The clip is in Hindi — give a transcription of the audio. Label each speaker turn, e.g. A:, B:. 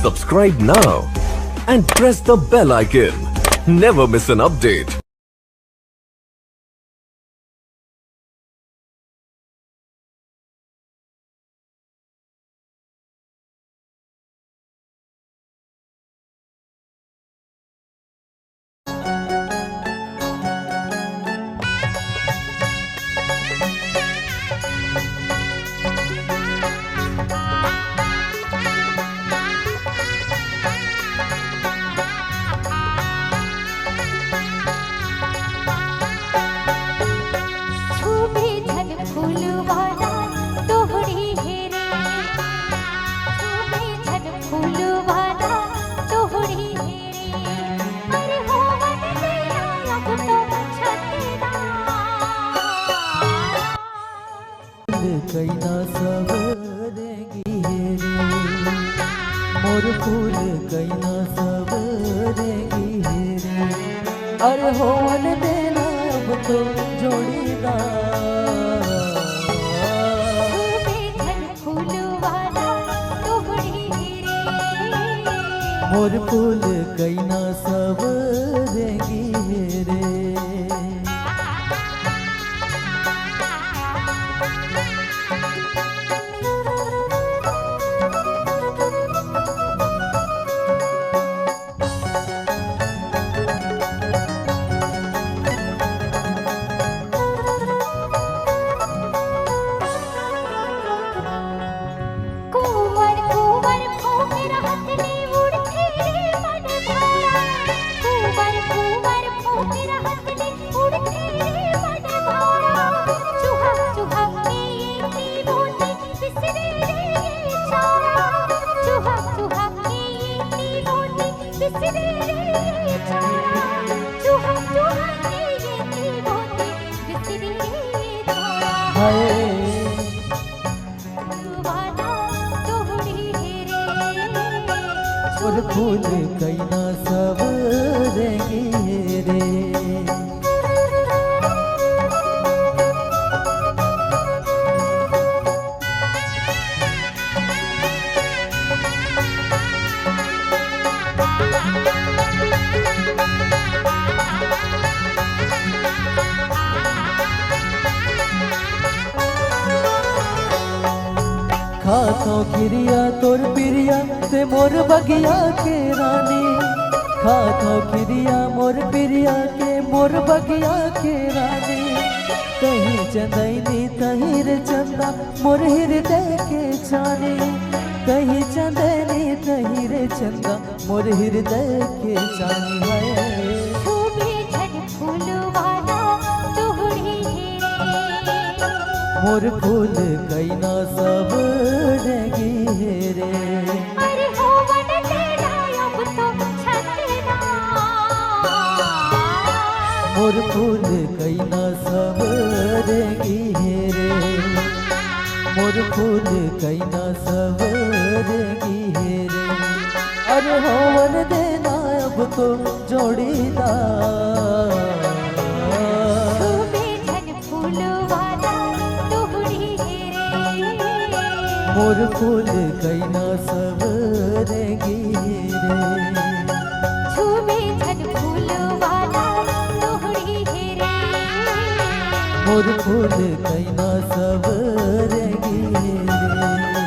A: Subscribe now and press the bell icon. Never miss an update.
B: कैना सवरेगी रे मोर फूल कैना सवरेगी रे अरे होवन देना अब तो जोड़ीदार मोर फूल कैना सवरेगी रे और फूल कैना सवरेगी रे खातो खिरिया तोर पिरिया ते मोर बगिया के रानी खातो खिरिया मोर पिरिया के मोर बगिया के रानी कहीं चंदैनी तहीं रे चंदा मोर हृदय के जाने कहीं चंदैनी तहीं रे चंदा मोर हृदय के जाने मोर फूल कैना सवरेगी रे
C: अरे होवन तेरा अब तो छतना
B: मोर फूल कैना सवरेगी रे मोर फूल कैना सवरेगी रे अरे होवन देना अब तो जोड़ीदार मोर फूल कैना सवरेगी रे
C: छूबे छन फूल वाला तोहड़ी रे
B: मोर फूल कैना सवरेगी रे